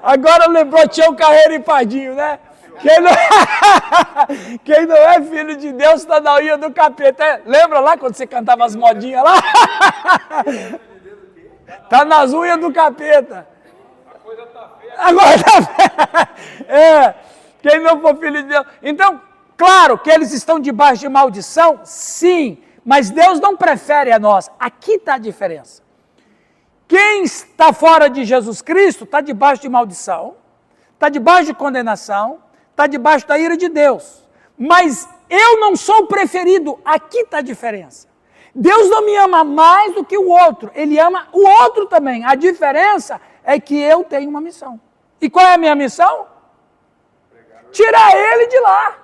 Agora lembrou Tião Carreiro e Pardinho, né? Quem não é filho de Deus está na unha do capeta. Lembra lá quando você cantava as modinhas lá? Tá nas unhas do capeta. A coisa tá feia. Agora tá feia. Quem não for filho de Deus. Então, claro que eles estão debaixo de maldição, sim, mas Deus não prefere a nós. Aqui está a diferença. Quem está fora de Jesus Cristo está debaixo de maldição, está debaixo de condenação, está debaixo da ira de Deus. Mas eu não sou o preferido. Aqui está a diferença. Deus não me ama mais do que o outro. Ele ama o outro também. A diferença é que eu tenho uma missão. E qual é a minha missão? Tirar ele de lá.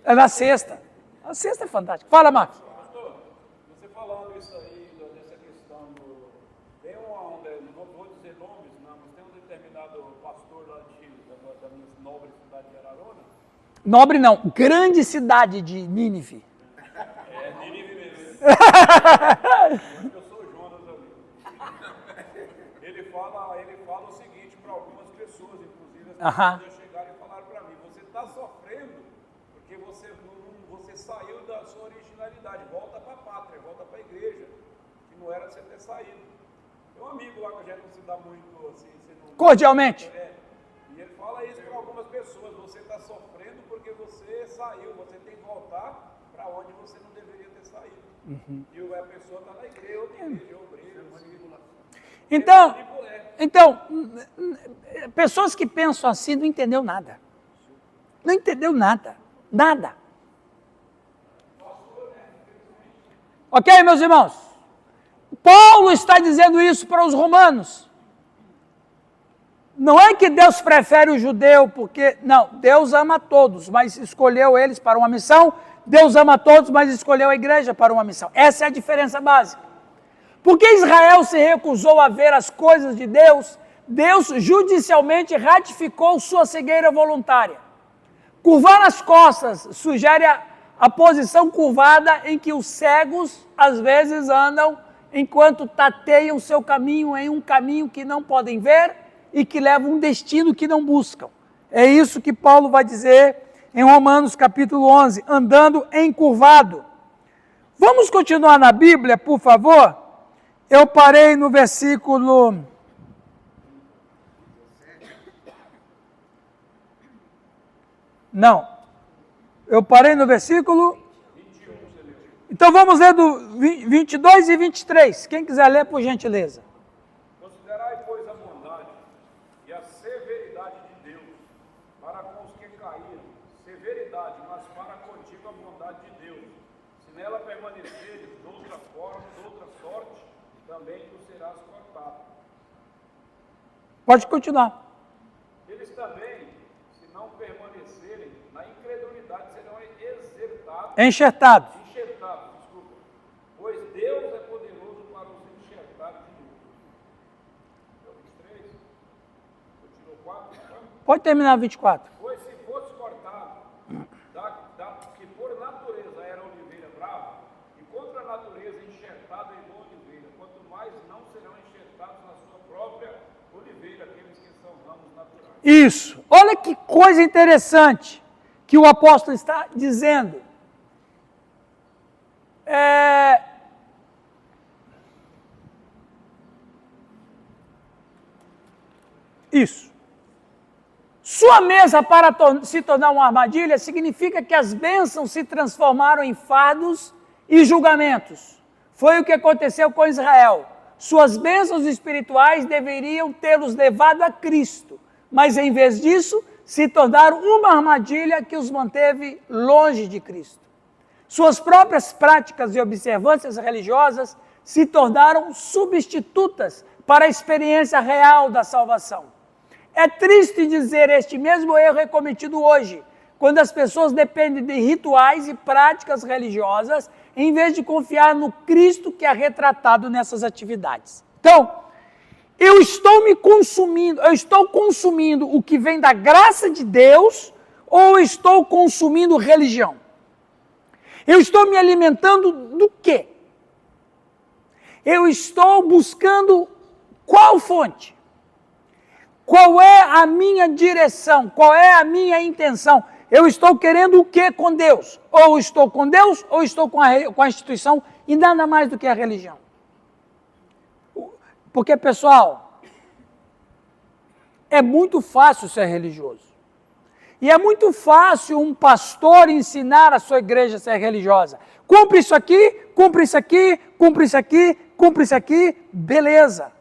É na sexta. A sexta é fantástica. Fala, Marcos. Pastor, você falando isso aí, dessa questão do... Tem não vou dizer nomes, não, mas tem um determinado pastor lá da minha nobre cidade de Ararona. Nobre não, grande cidade de Nínive. Nínive mesmo. Eu sou o Jonas ali. Ele fala o seguinte para algumas pessoas, inclusive as pessoas já chegaram e falaram para mim, você está sofrendo porque você saiu da sua originalidade, volta para a pátria, volta para a igreja, que não era você ter saído. Tem um amigo lá que a gente não se dá muito assim, cordialmente. E ele fala isso para algumas pessoas, você está sofrendo porque você saiu, você tem que voltar para onde você não deveria ter saído. E a pessoa está na igreja, obreiro, Então, pessoas que pensam assim não entendeu nada. Não entendeu nada. Nada. Ok, meus irmãos? Paulo está dizendo isso para os romanos. Não é que Deus prefere o judeu, porque... Não, Deus ama todos, mas escolheu eles para uma missão. Deus ama todos, mas escolheu a igreja para uma missão. Essa é a diferença básica. Porque Israel se recusou a ver as coisas de Deus, Deus judicialmente ratificou sua cegueira voluntária. Curvar as costas sugere a posição curvada em que os cegos, às vezes, andam enquanto tateiam seu caminho em um caminho que não podem ver e que leva um destino que não buscam. É isso que Paulo vai dizer em Romanos capítulo 11, andando encurvado. Vamos continuar na Bíblia, por favor? Eu parei no versículo... Não. Eu parei no versículo... 21. Então vamos ler do 22 e 23. Quem quiser ler, por gentileza. Considerai, pois, a bondade e a severidade de Deus para com os que caíram. Severidade, mas para contigo a bondade de Deus. Se nela permaneceres de outra forma, de outra sorte, também tu serás cortado. Pode continuar. Eles também, se não permanecerem na incredulidade, serão exertados. Enxertado. Enxertados, desculpa. Pois Deus é poderoso para os enxertar de novo. É o 23? Você tirou 4? Pode terminar 24. Pois se fosse cortado, que por natureza era oliveira brava, e contra a natureza enxertada em oliveira, quanto mais não serão enxertados na sua própria oliveira, aqueles que são ramos naturais. Isso. Olha que coisa interessante que o apóstolo está dizendo. Isso. Sua mesa para se tornar uma armadilha significa que as bênçãos se transformaram em fardos e julgamentos. Foi o que aconteceu com Israel. Suas bênçãos espirituais deveriam tê-los levado a Cristo, mas em vez disso, se tornaram uma armadilha que os manteve longe de Cristo. Suas próprias práticas e observâncias religiosas se tornaram substitutas para a experiência real da salvação. É triste dizer este mesmo erro é cometido hoje, quando as pessoas dependem de rituais e práticas religiosas, em vez de confiar no Cristo que é retratado nessas atividades. Então, eu estou consumindo o que vem da graça de Deus, ou estou consumindo religião? Eu estou me alimentando do quê? Eu estou buscando qual fonte? Qual é a minha direção? Qual é a minha intenção? Eu estou querendo o que com Deus? Ou estou com Deus, ou estou com a instituição, e nada mais do que a religião. Porque, pessoal, é muito fácil ser religioso. E é muito fácil um pastor ensinar a sua igreja a ser religiosa. Cumpre isso aqui, cumpre isso aqui, cumpre isso aqui, cumpre isso aqui, beleza.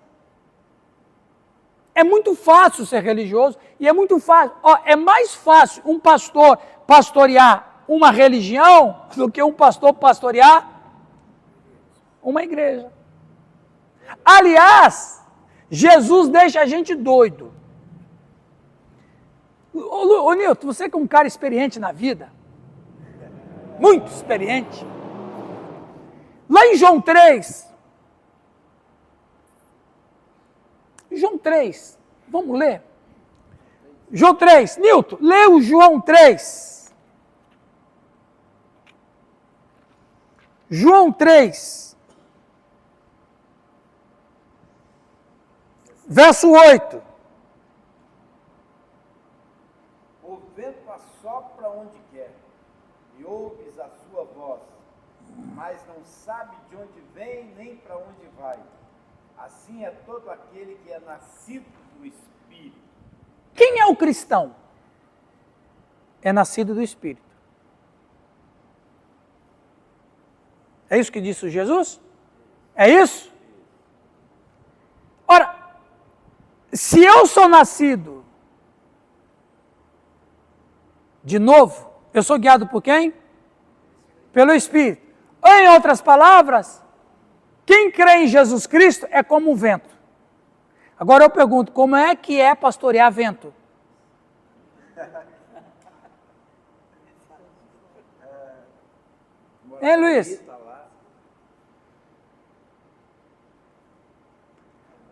É muito fácil ser religioso e é muito fácil. É mais fácil um pastor pastorear uma religião do que um pastor pastorear uma igreja. Aliás, Jesus deixa a gente doido. Ô Nilton, você que é um cara experiente na vida, muito experiente. Lá em João 3, vamos ler. João 3, Nilton, lê o João 3. João 3, verso 8. O vento assopra onde quer, e ouves a sua voz, mas não sabe de onde vem nem para onde vai. Assim é todo aquele que é nascido do Espírito. Quem é o cristão? É nascido do Espírito. É isso que disse Jesus? É isso? Ora, se eu sou nascido de novo, eu sou guiado por quem? Pelo Espírito. Ou, em outras palavras, quem crê em Jesus Cristo é como um vento. Agora eu pergunto, como é que é pastorear vento? Hein, Luiz?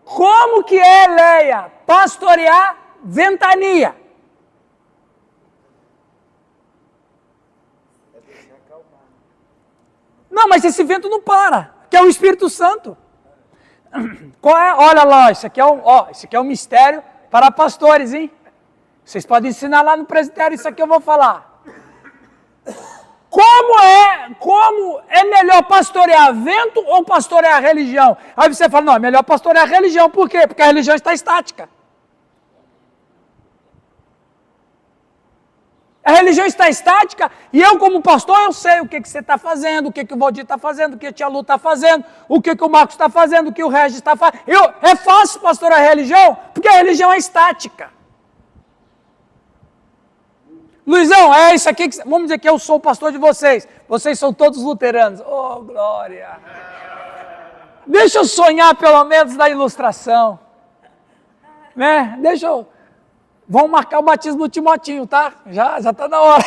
Como que é, Leia, pastorear ventania? Não, mas esse vento não para, que é o Espírito Santo. Qual é? Olha lá, isso aqui é um mistério para pastores, hein? Vocês podem ensinar lá no presbitério, isso aqui eu vou falar. Como é melhor pastorear vento ou pastorear religião? Aí você fala, não, é melhor pastorear religião, por quê? Porque a religião está estática. A religião está estática e eu, como pastor, eu sei o que você está fazendo, o que o Valdir está fazendo, o que a tia Lu está fazendo, o que o Marcos está fazendo, o que o Regis está fazendo. É fácil pastorear a religião, porque a religião é estática. Luizão, é isso aqui, vamos dizer que eu sou o pastor de vocês. Vocês são todos luteranos. Oh, glória! Deixa eu sonhar pelo menos na ilustração. Né? Vamos marcar o batismo do Timotinho, tá? Já está na hora.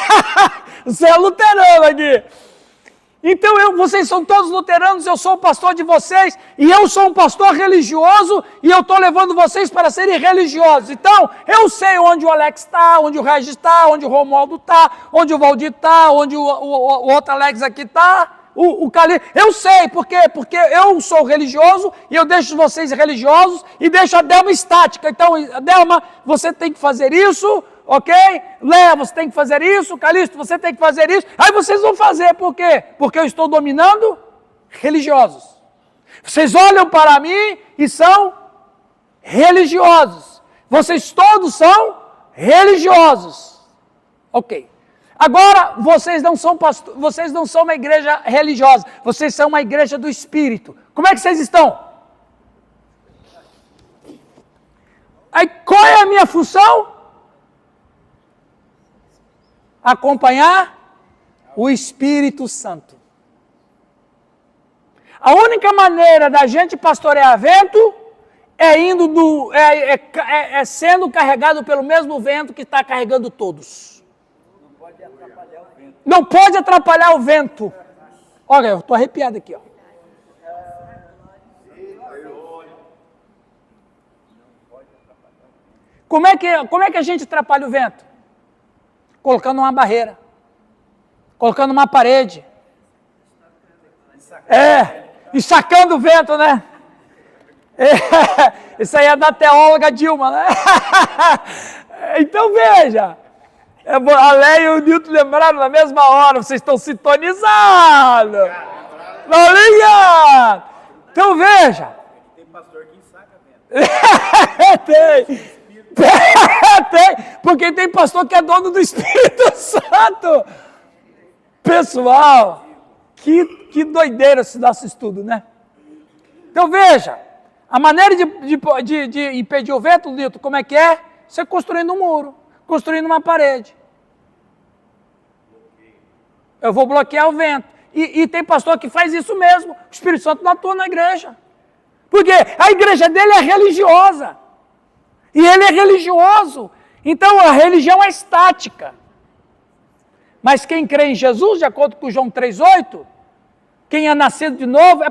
Você é luterano aqui. Então, vocês são todos luteranos, eu sou o pastor de vocês, e eu sou um pastor religioso, e eu estou levando vocês para serem religiosos. Então, eu sei onde o Alex está, onde o Regis está, onde o Romualdo está, onde o Valdir está, onde o outro Alex aqui está, o Cali. Eu sei, por quê? Porque eu sou religioso, e eu deixo vocês religiosos, e deixo a Delma estática. Então, Delma, você tem que fazer isso, ok? Léa, você tem que fazer isso. Calixto, você tem que fazer isso. Aí vocês vão fazer, por quê? Porque eu estou dominando religiosos. Vocês olham para mim e são religiosos. Vocês todos são religiosos. Ok. Agora, vocês não são uma igreja religiosa. Vocês são uma igreja do Espírito. Como é que vocês estão? Aí, qual é a minha função? Acompanhar o Espírito Santo. A única maneira da gente pastorear vento é sendo carregado pelo mesmo vento que está carregando todos. Não pode atrapalhar o vento. Não pode atrapalhar o vento. Olha, eu estou arrepiado aqui, ó. Como é que a gente atrapalha o vento? Colocando uma barreira, colocando uma parede, e sacando o vento, né? Isso aí é da teóloga Dilma, né? Então veja, a Leia e o Nilton lembraram na mesma hora, vocês estão sintonizados. Não liga! Então veja. Tem pastor que ensaca vento. Tem, porque tem pastor que é dono do Espírito Santo. Pessoal, que doideira esse nosso estudo, né? Então veja, a maneira de impedir o vento, Nilton, como é que é? Você construindo um muro, construindo uma parede. Eu vou bloquear o vento. E tem pastor que faz isso mesmo. O Espírito Santo não atua na igreja. Porque a igreja dele é religiosa. E ele é religioso. Então a religião é estática. Mas quem crê em Jesus, de acordo com João 3,8, quem é nascido de novo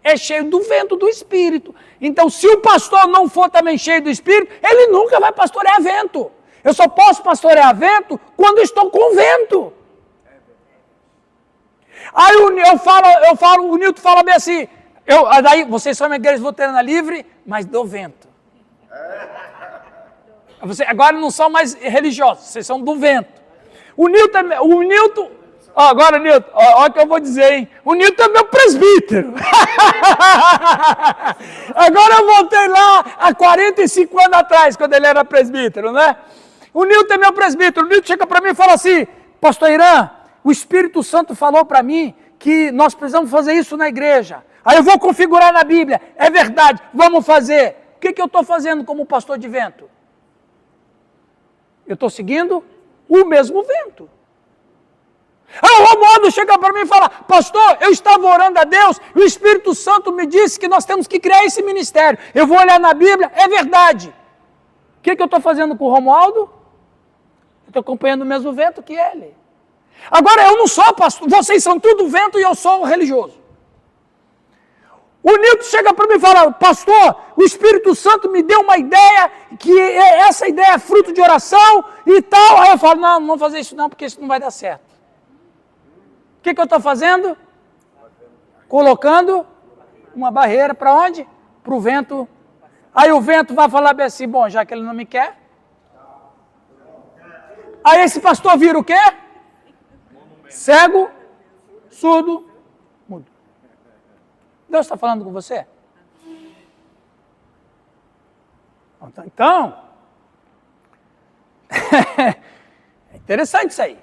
é cheio do vento do Espírito. Então, se o pastor não for também cheio do Espírito, ele nunca vai pastorear vento. Eu só posso pastorear vento quando estou com vento. Aí eu falo, o Nilton fala bem assim, daí vocês são uma igreja luterana livre, mas do vento. Agora não são mais religiosos, vocês são do vento. O Nilton, agora Nilton, olha o que eu vou dizer, hein? O Nilton é meu presbítero. Agora eu voltei lá há 45 anos atrás, quando ele era presbítero, né? O Nilton é meu presbítero. O Nilton chega para mim e fala assim, pastor Irã, o Espírito Santo falou para mim que nós precisamos fazer isso na igreja. Aí eu vou configurar na Bíblia. É verdade, vamos fazer. O que eu estou fazendo como pastor de vento? Eu estou seguindo o mesmo vento. Aí o Romualdo chega para mim e fala, pastor, eu estava orando a Deus e o Espírito Santo me disse que nós temos que criar esse ministério. Eu vou olhar na Bíblia, é verdade. O que eu estou fazendo com o Romualdo? Eu estou acompanhando o mesmo vento que ele. Agora, eu não sou pastor, vocês são tudo vento e eu sou religioso. O Nilton chega para mim e fala, pastor, o Espírito Santo me deu uma ideia, que essa ideia é fruto de oração e tal. Aí eu falo, não vamos fazer isso não, porque isso não vai dar certo. O que eu estou fazendo? Colocando uma barreira para onde? Para o vento. Aí o vento vai falar bem assim, bom, já que ele não me quer. Aí esse pastor vira o quê? Cego, surdo, mudo. Deus está falando com você? Então, é interessante isso aí.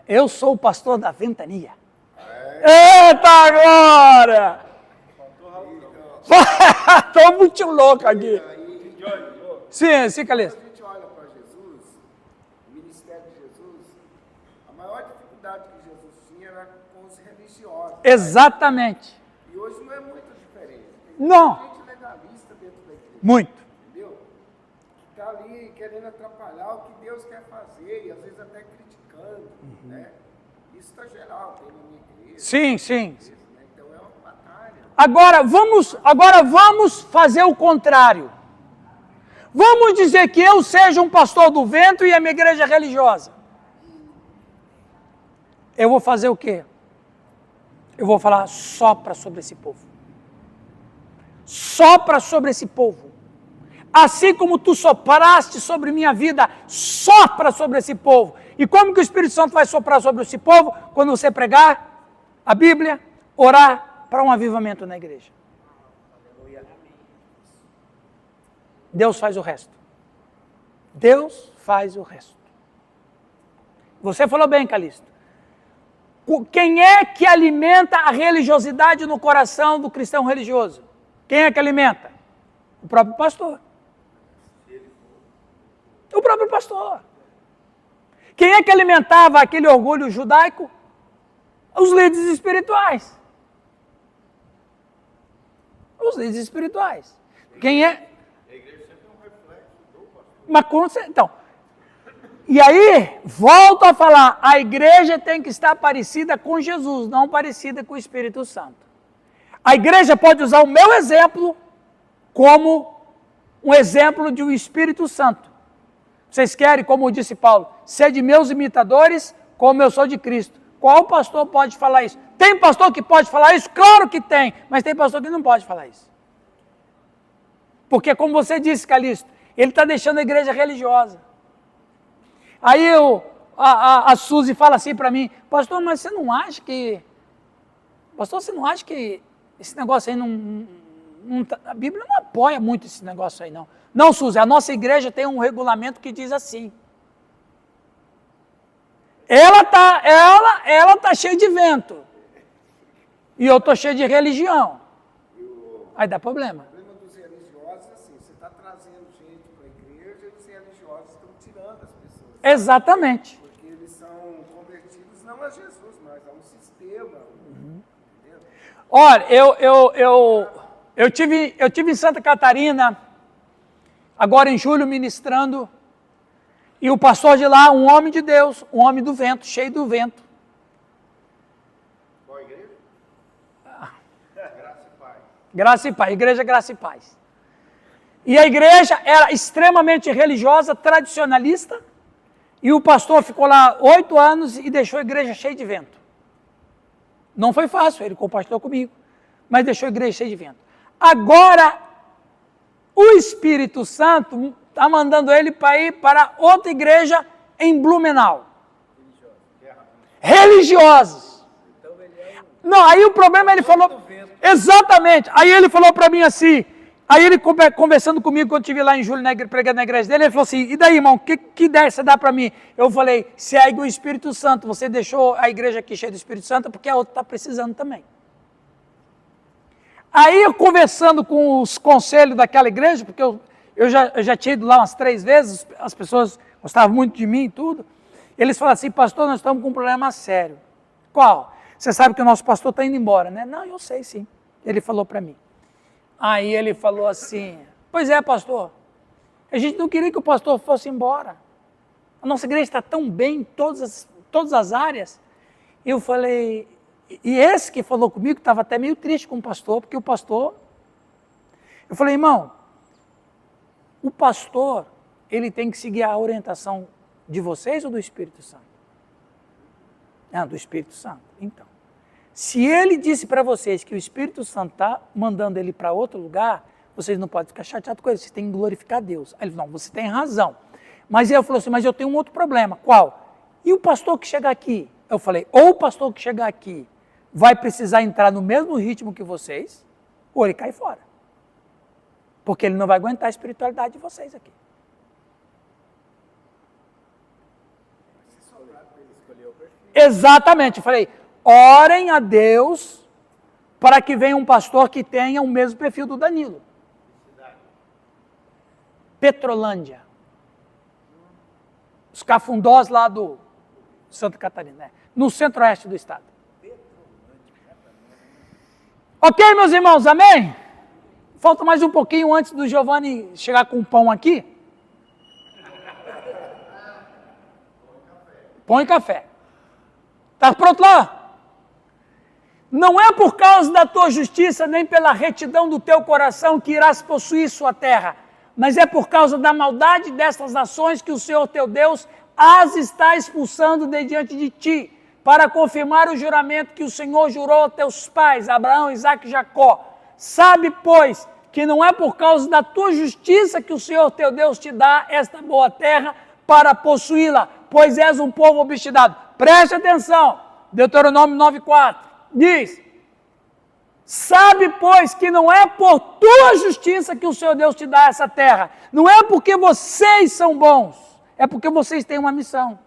Eu sou o pastor da ventania. Eita agora! Estou muito louco aqui. Sim, Calixto. A gente olha para Jesus, o ministério de Jesus, a maior dificuldade que Jesus tinha era com os religiosos. Exatamente. E hoje não é muito diferente. Tem Não. gente legalista dentro da igreja. Muito. Entendeu? Que está ali querendo atrapalhar o que Deus quer fazer e às vezes até criticando. Né? Isso está geral, tem na minha igreja. Sim. Né? Então é uma batalha. Agora vamos fazer o contrário. Vamos dizer que eu seja um pastor do vento e a minha igreja é religiosa. Eu vou fazer o quê? Eu vou falar sopra sobre esse povo. Sopra sobre esse povo. Assim como tu sopraste sobre minha vida, sopra sobre esse povo. E como que o Espírito Santo vai soprar sobre esse povo? Quando você pregar a Bíblia, orar para um avivamento na igreja. Deus faz o resto. Deus faz o resto. Você falou bem, Calixto. Quem é que alimenta a religiosidade no coração do cristão religioso? Quem é que alimenta? O próprio pastor. O próprio pastor. Quem é que alimentava aquele orgulho judaico? Os líderes espirituais. Os líderes espirituais. Quem é? Então, e aí, volto a falar, a igreja tem que estar parecida com Jesus, não parecida com o Espírito Santo. A igreja pode usar o meu exemplo como um exemplo de um Espírito Santo. Vocês querem, como disse Paulo, ser de meus imitadores, como eu sou de Cristo. Qual pastor pode falar isso? Tem pastor que pode falar isso? Claro que tem, mas tem pastor que não pode falar isso. Porque, como você disse, Calixto, ele está deixando a igreja religiosa. Aí a Suzy fala assim para mim, pastor, mas você não acha que... Pastor, você não acha que esse negócio aí a Bíblia não apoia muito esse negócio aí, não. Não, Suzy, a nossa igreja tem um regulamento que diz assim. Ela tá cheia de vento. E eu tô cheio de religião. Aí dá problema. O problema dos religiosos é assim, você está trazendo gente para a igreja e os religiosos estão tirando as pessoas. Exatamente. Porque eles são convertidos não a Jesus, mas a um sistema. Entendeu? Olha, eu tive em Santa Catarina, agora em julho, ministrando, e o pastor de lá, um homem de Deus, um homem do vento, cheio do vento. Qual a igreja? Graça e Paz. Graça e Paz, Igreja Graça e Paz. E a igreja era extremamente religiosa, tradicionalista, e o pastor ficou lá 8 anos e deixou a igreja cheia de vento. Não foi fácil, ele compartilhou comigo, mas deixou a igreja cheia de vento. Agora, o Espírito Santo está mandando ele para ir para outra igreja em Blumenau. Religiosos. Não, aí o problema ele falou... Exatamente. Aí ele falou para mim assim, aí ele conversando comigo quando eu estive lá em julho pregando na igreja dele, ele falou assim, e daí, irmão, que ideia você dá para mim? Eu falei, segue o Espírito Santo, você deixou a igreja aqui cheia do Espírito Santo porque a outra está precisando também. Aí eu conversando com os conselhos daquela igreja, porque eu já tinha ido lá umas 3 vezes, as pessoas gostavam muito de mim e tudo, eles falaram assim, pastor, nós estamos com um problema sério. Qual? Você sabe que o nosso pastor está indo embora, né? Não, eu sei sim. Ele falou para mim. Aí ele falou assim, pois é, pastor, a gente não queria que o pastor fosse embora. A nossa igreja está tão bem em todas as áreas. Eu falei, e esse que falou comigo estava até meio triste com o pastor, porque o pastor... Eu falei, irmão, o pastor, ele tem que seguir a orientação de vocês ou do Espírito Santo? Ah, do Espírito Santo. Então, se ele disse para vocês que o Espírito Santo está mandando ele para outro lugar, vocês não podem ficar chateados com ele, vocês têm que glorificar Deus. Aí ele falou, não, você tem razão. Mas ele falou assim, mas eu tenho um outro problema. Qual? E o pastor que chegar aqui? Eu falei, ou o pastor que chegar aqui vai precisar entrar no mesmo ritmo que vocês, ou ele cai fora. Porque ele não vai aguentar a espiritualidade de vocês aqui. Exatamente, eu falei, orem a Deus para que venha um pastor que tenha o mesmo perfil do Danilo. Petrolândia. Os cafundós lá do Santa Catarina, no centro-oeste do estado. Ok, meus irmãos, amém? Falta mais um pouquinho antes do Giovanni chegar com o pão aqui. Pão e café. Está pronto lá? Não é por causa da tua justiça, nem pela retidão do teu coração que irás possuir sua terra, mas é por causa da maldade dessas nações que o Senhor teu Deus as está expulsando de diante de ti, para confirmar o juramento que o Senhor jurou a teus pais, Abraão, Isaque e Jacó. Sabe, pois, que não é por causa da tua justiça que o Senhor teu Deus te dá esta boa terra para possuí-la, pois és um povo obstinado. Preste atenção, Deuteronômio 9,4, diz, sabe, pois, que não é por tua justiça que o Senhor Deus te dá essa terra, não é porque vocês são bons, é porque vocês têm uma missão.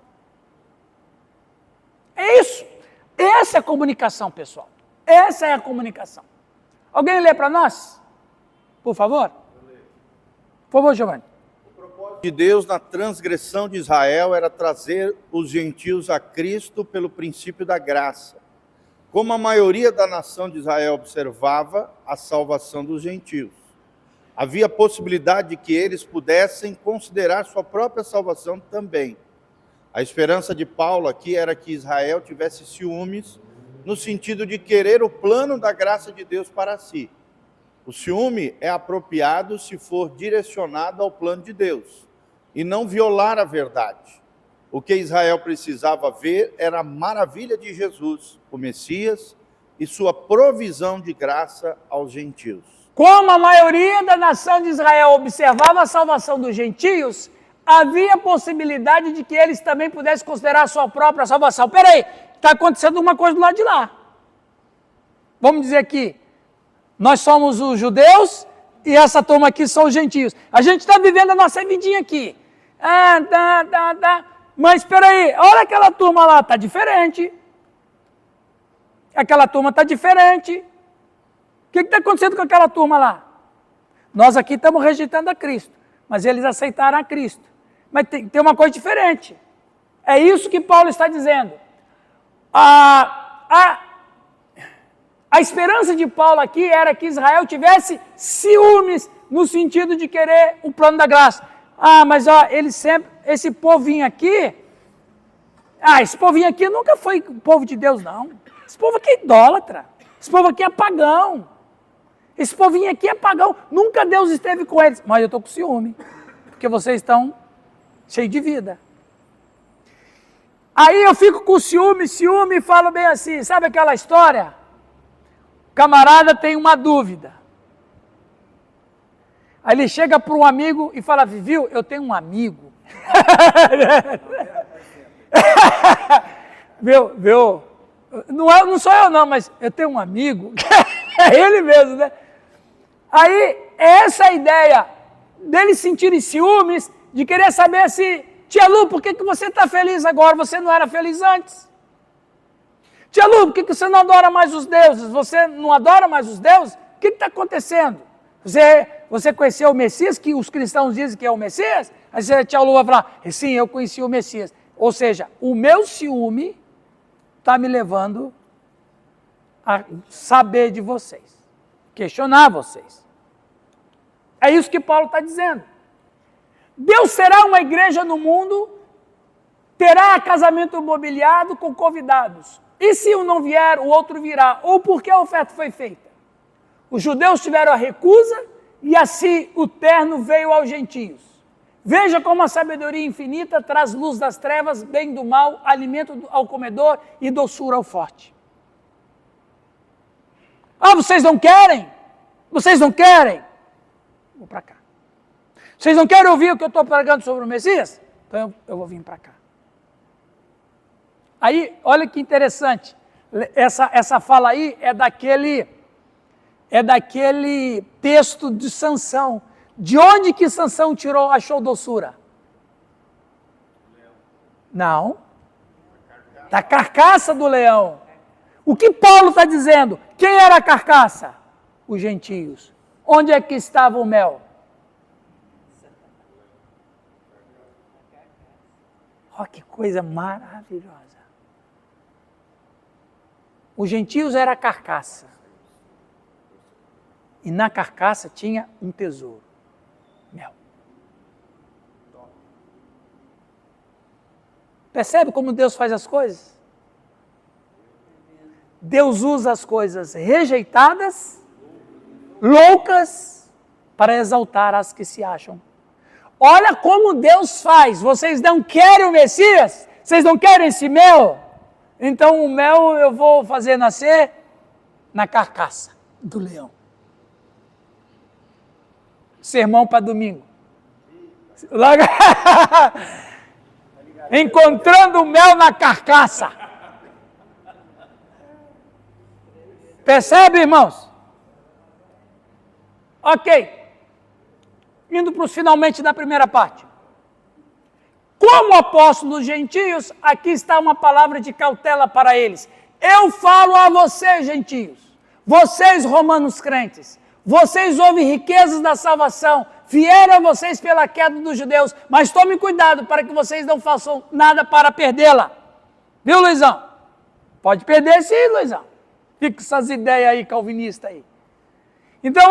É isso, essa é a comunicação, pessoal, essa é a comunicação. Alguém lê para nós? Por favor? Por favor, Giovanni. De Deus na transgressão de Israel era trazer os gentios a Cristo pelo princípio da graça. Como a maioria da nação de Israel observava a salvação dos gentios, havia possibilidade de que eles pudessem considerar sua própria salvação também. A esperança de Paulo aqui era que Israel tivesse ciúmes no sentido de querer o plano da graça de Deus para si. O ciúme é apropriado se for direcionado ao plano de Deus e não violar a verdade. O que Israel precisava ver era a maravilha de Jesus, o Messias, e sua provisão de graça aos gentios. Como a maioria da nação de Israel observava a salvação dos gentios, havia possibilidade de que eles também pudessem considerar a sua própria salvação. Peraí, está acontecendo uma coisa do lado de lá. Vamos dizer aqui, nós somos os judeus e essa turma aqui são os gentios. A gente está vivendo a nossa vidinha aqui. Mas espera aí, olha aquela turma lá, está diferente. Aquela turma está diferente. O que está acontecendo com aquela turma lá? Nós aqui estamos rejeitando a Cristo, mas eles aceitaram a Cristo. Mas tem uma coisa diferente. É isso que Paulo está dizendo. A esperança de Paulo aqui era que Israel tivesse ciúmes no sentido de querer o plano da graça. Mas ó, esse povinho aqui, esse povinho aqui nunca foi povo de Deus, não. Esse povo aqui é idólatra. Esse povo aqui é pagão. Esse povinho aqui é pagão. Nunca Deus esteve com eles. Mas eu estou com ciúme, porque vocês estão cheios de vida. Aí eu fico com ciúme e falo bem assim, sabe aquela história? O camarada tem uma dúvida. Aí ele chega para um amigo e fala, viu, eu tenho um amigo. Viu? Não sou eu não, mas eu tenho um amigo. É ele mesmo, né? Aí, essa ideia deles sentirem ciúmes, de querer saber se, tia Lu, por que você está feliz agora? Você não era feliz antes? Tia Lu, por que você não adora mais os deuses? Você não adora mais os deuses? O que está acontecendo? Você conheceu o Messias, que os cristãos dizem que é o Messias? Aí a tia Lu vai falar, sim, eu conheci o Messias. Ou seja, o meu ciúme está me levando a saber de vocês, questionar vocês. É isso que Paulo está dizendo. Deus será uma igreja no mundo, terá casamento mobiliado com convidados. E se um não vier, o outro virá. Ou porque a oferta foi feita. Os judeus tiveram a recusa e assim o terno veio aos gentios. Veja como a sabedoria infinita traz luz das trevas, bem do mal, alimento ao comedor e doçura ao forte. Vocês não querem? Vocês não querem? Vou para cá. Vocês não querem ouvir o que eu estou pregando sobre o Messias? Então eu vou vir para cá. Aí, olha que interessante. Essa fala aí é daquele texto de Sansão. De onde que Sansão achou doçura? Não. Da carcaça do leão. O que Paulo está dizendo? Quem era a carcaça? Os gentios. Onde é que estava o mel? Olha que coisa maravilhosa. Os gentios era a carcaça. E na carcaça tinha um tesouro. Mel. Percebe como Deus faz as coisas? Deus usa as coisas rejeitadas, loucas, para exaltar as que se acham. Olha como Deus faz. Vocês não querem o Messias? Vocês não querem esse mel? Então o mel eu vou fazer nascer na carcaça do leão. Sermão para domingo. Encontrando o mel na carcaça. Percebe, irmãos? Ok. Indo para os finalmente da primeira parte. Como apóstolos gentios, aqui está uma palavra de cautela para eles. Eu falo a vocês, gentios, vocês romanos crentes, vocês ouvem riquezas da salvação, vieram a vocês pela queda dos judeus, mas tomem cuidado para que vocês não façam nada para perdê-la. Viu, Luizão? Pode perder sim, Luizão. Fica com essas ideias aí, calvinistas aí. Então,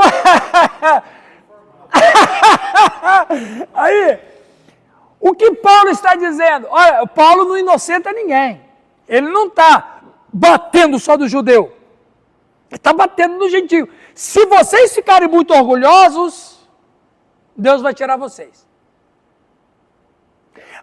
aí, o que Paulo está dizendo? Olha, Paulo não inocenta ninguém. Ele não está batendo só do judeu. Ele está batendo no gentio. Se vocês ficarem muito orgulhosos, Deus vai tirar vocês.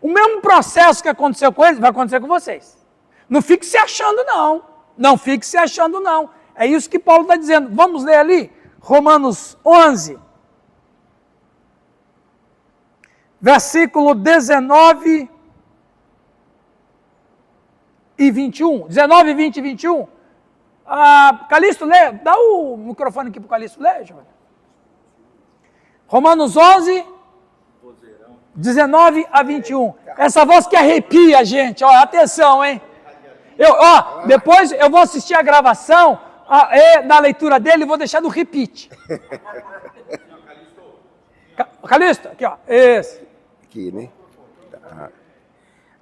O mesmo processo que aconteceu com eles, vai acontecer com vocês. Não fique se achando, não. Não fique se achando, não. É isso que Paulo está dizendo. Vamos ler ali, Romanos 11, versículo 19 e 21. 19, 20 e 21. Calixto, lê. Dá o microfone aqui para o Calixto ler, Giovanni. Romanos 11, 19 a 21. Essa voz que arrepia a gente. Ó, atenção, hein? Depois eu vou assistir a gravação da leitura dele e vou deixar no repeat. Calixto, aqui, ó. Esse. Aqui, né? Tá.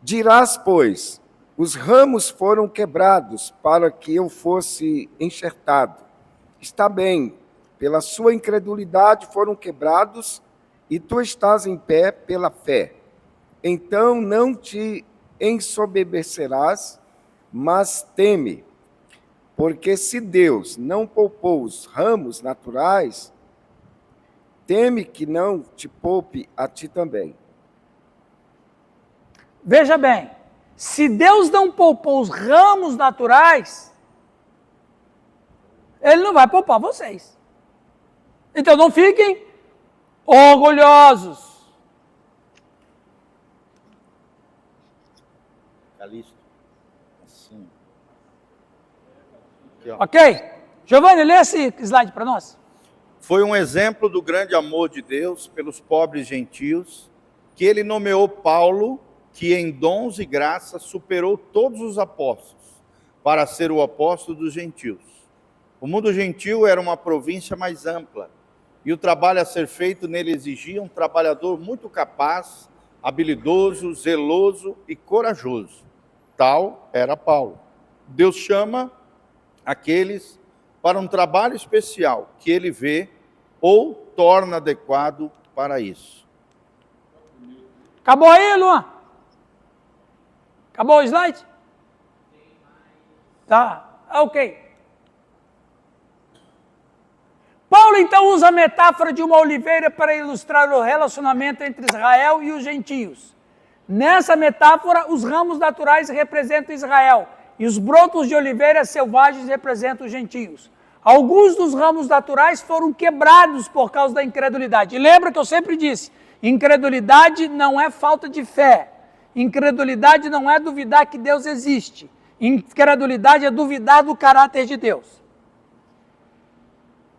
Dirás, pois, os ramos foram quebrados para que eu fosse enxertado. Está bem, pela sua incredulidade foram quebrados, e tu estás em pé pela fé. Então não te ensoberbecerás, mas teme, porque se Deus não poupou os ramos naturais, teme que não te poupe a ti também. Veja bem, se Deus não poupou os ramos naturais, Ele não vai poupar vocês. Então não fiquem orgulhosos. Calixto. Assim. Ok? Giovanni, lê esse slide para nós. Foi um exemplo do grande amor de Deus pelos pobres gentios, que ele nomeou Paulo, que em dons e graças superou todos os apóstolos, para ser o apóstolo dos gentios. O mundo gentil era uma província mais ampla, e o trabalho a ser feito nele exigia um trabalhador muito capaz, habilidoso, zeloso e corajoso. Tal era Paulo. Deus chama aqueles para um trabalho especial que ele vê ou torna adequado para isso. Acabou aí, Luan? Acabou o slide? Tá, ok. Paulo então usa a metáfora de uma oliveira para ilustrar o relacionamento entre Israel e os gentios. Nessa metáfora, os ramos naturais representam Israel e os brotos de oliveira selvagens representam os gentios. Alguns dos ramos naturais foram quebrados por causa da incredulidade. E lembra que eu sempre disse, incredulidade não é falta de fé. Incredulidade não é duvidar que Deus existe. Incredulidade é duvidar do caráter de Deus.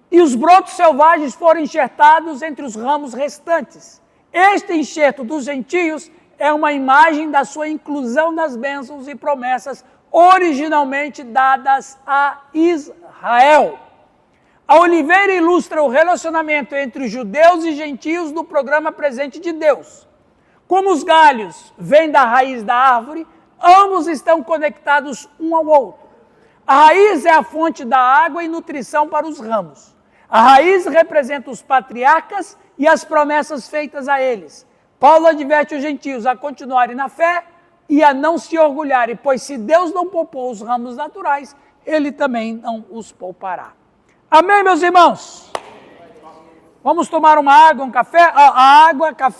E os brotos selvagens foram enxertados entre os ramos restantes. Este enxerto dos gentios é uma imagem da sua inclusão nas bênçãos e promessas originalmente dadas a Israel. A oliveira ilustra o relacionamento entre os judeus e gentios no programa presente de Deus. Como os galhos vêm da raiz da árvore, ambos estão conectados um ao outro. A raiz é a fonte da água e nutrição para os ramos. A raiz representa os patriarcas e as promessas feitas a eles. Paulo adverte os gentios a continuarem na fé e a não se orgulharem, pois se Deus não poupou os ramos naturais, Ele também não os poupará. Amém, meus irmãos? Vamos tomar uma água, um café? Água, café.